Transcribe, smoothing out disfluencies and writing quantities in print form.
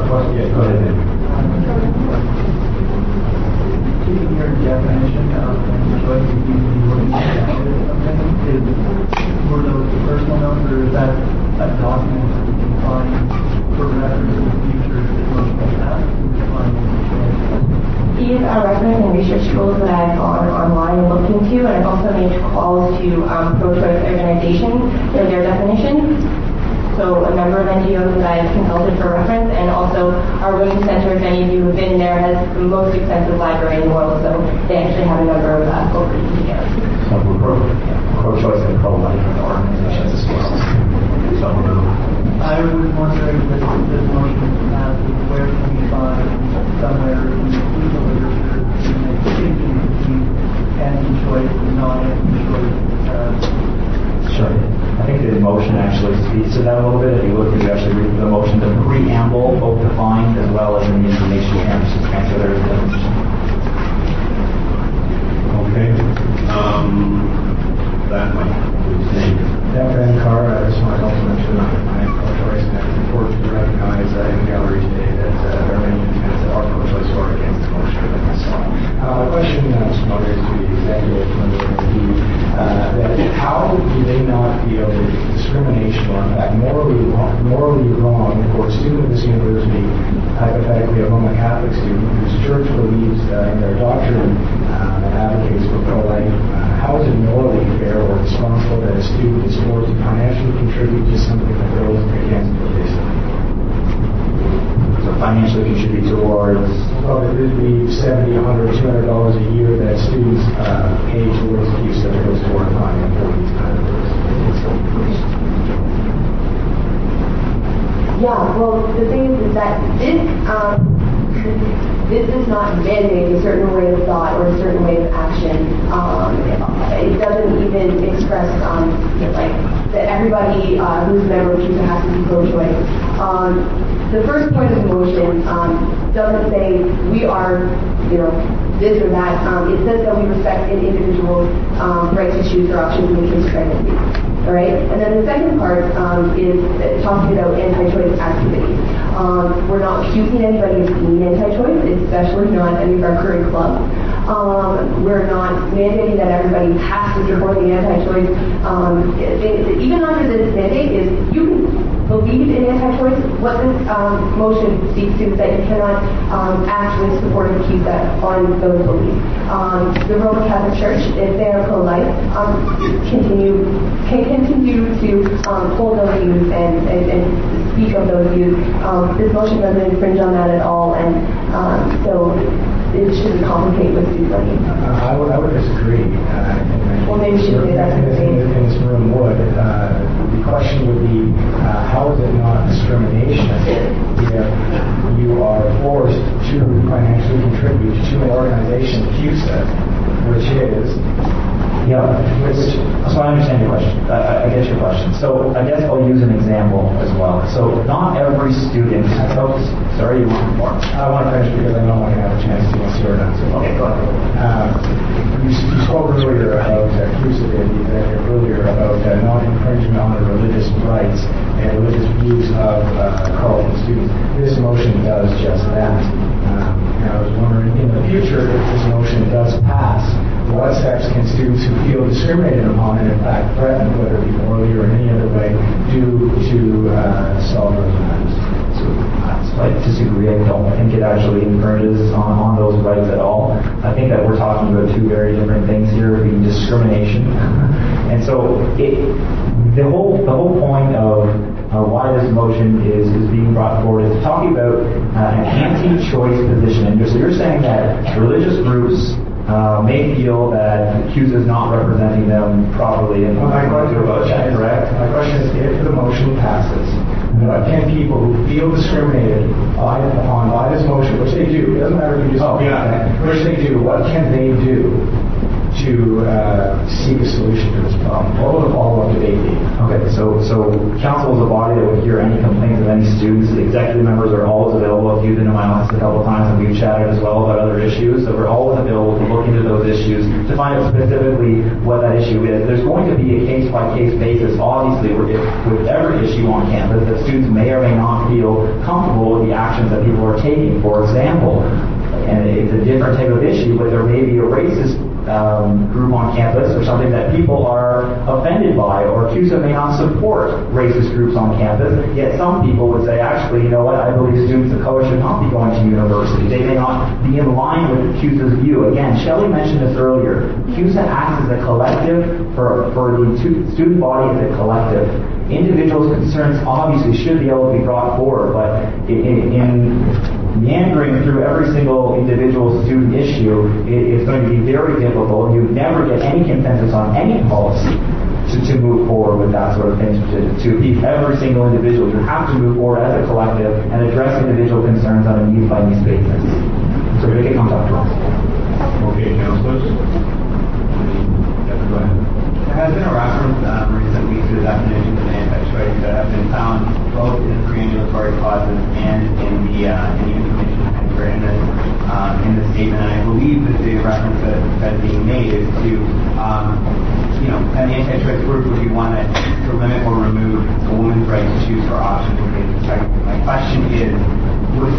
question? Yeah, go ahead. Keeping your definition of choice of using something, were those personal notes, or is that a document that we can find for reference in the future that most of us have to find These are reference and research tools that I've gone online and looked into, and I've also made calls to pro-choice organizations for their definition. So a number of NGOs that I've consulted for reference, and also our Women's Center, if any of you have been there, has the most extensive library in the world, so they actually have a number of books that you can get. So we're pro-choice and pro-life organizations as well. So I was wondering if this motion passes, where can we find somewhere in the legal literature to make distinction between anti-choice and non-anti-choice? Sure. I think the motion actually speaks to that a little bit. If you look, you actually read the motion, the preamble both defined as well as in the information campus answer there is definition. Okay. That might be. Yeah, Ben Carr, I just want to also mention I'm pro-choice, and it's important to recognize in the gallery today that there are many independents that are pro-choice or against the motion. So, my question, Mr. Moderator, to the executive that how do they not feel that discrimination, or in fact morally wrong for a student of this university, hypothetically a Roman Catholic student whose church believes in their doctrine and advocates for pro-life, how is it morally fair or responsible that a student is forced to financially contribute to something that goes against what they say? So financially contribute towards? Well, it would be $70, $100, $200 a year that students pay towards CUSA that goes toward funding for these kind of things. Yeah, well, the thing is that this does not mandate a certain way of thought or a certain way of action. It doesn't even express like that everybody who's a member of CUSA has to be pro-choice. The first point of the motion doesn't say we are, this or that. It says that we respect an individual's right to choose their options in the case of pregnancy. All right? And then the second part is talking about anti-choice activities. We're not accusing anybody of being anti-choice, especially not any of our current clubs. We're not mandating that everybody has to support the anti-choice. Even under this mandate is you can believe in anti-choice. What this motion speaks to is that you cannot actually support the CUSA on those beliefs. The Roman Catholic Church, if they are pro-life, can continue to hold those views and speak of those views. This motion doesn't infringe on that at all, and so it shouldn't complicate with student money. I would disagree. Well, maybe we should say that in this room would. The question would be, how is it not discrimination if you are forced to financially contribute to an organization, CUSA, which is... Yeah, so I understand your question. I get your question. So I guess I'll use an example as well. So not every student... Sorry, you want more? I want to finish because I know I'm going to have a chance to answer your answer. Okay, go ahead. You spoke earlier about CUSA, the executive earlier, about non-infringement on the religious rights and religious views of Carleton students. This motion does just that. And I was wondering, in the future, if this motion does pass, what steps can students who feel discriminated upon and in fact threatened, whether it be morally or in any other way, do to solve those matters? So I disagree. I don't think it actually infringes on those rights at all. I think that we're talking about two very different things here, being discrimination. And so the whole point of why this motion is being brought forward is talking about an anti-choice position. And so you're saying that religious groups may feel that CUSA is not representing them properly. And my question is, if the motion passes, what can people who feel discriminated upon by this motion, which they do, it doesn't matter if you just which they do, what can they do to seek a solution to this problem? What will the follow-up debate be? Okay, so council is a body that would hear any complaints of any students. The executive members are always available. If you've been in my office a couple of times and we've chatted as well about other issues, so we're always available to look into those issues, to define it specifically what that issue is. There's going to be a case-by-case basis, obviously, with every issue on campus that students may or may not feel comfortable with the actions that people are taking. For example, and it's a different type of issue, but there may be a racist group on campus or something that people are offended by, or CUSA may not support racist groups on campus, yet some people would say, actually, you know what, I believe students of color should not be going to university. They may not be in line with CUSA's view. Again, Shelley mentioned this earlier. CUSA acts as a collective for the student body as a collective. Individuals' concerns obviously should be able to be brought forward, but in meandering through every single individual student issue, it's going to be very difficult. You never get any consensus on any policy to move forward with that sort of thing, to appease every single individual. You have to move forward as a collective and address individual concerns on a need-by-need basis. So make it come up to us. Okay, councilors? Go ahead. There has been a reference recently to the definitions of anti-choice that have been found both in the pre-ambulatory clauses and in the information transfer in the statement. And I believe that the reference that is being made is to, an anti-choice group would be one that to limit or remove a woman's right to choose her options. My question is, would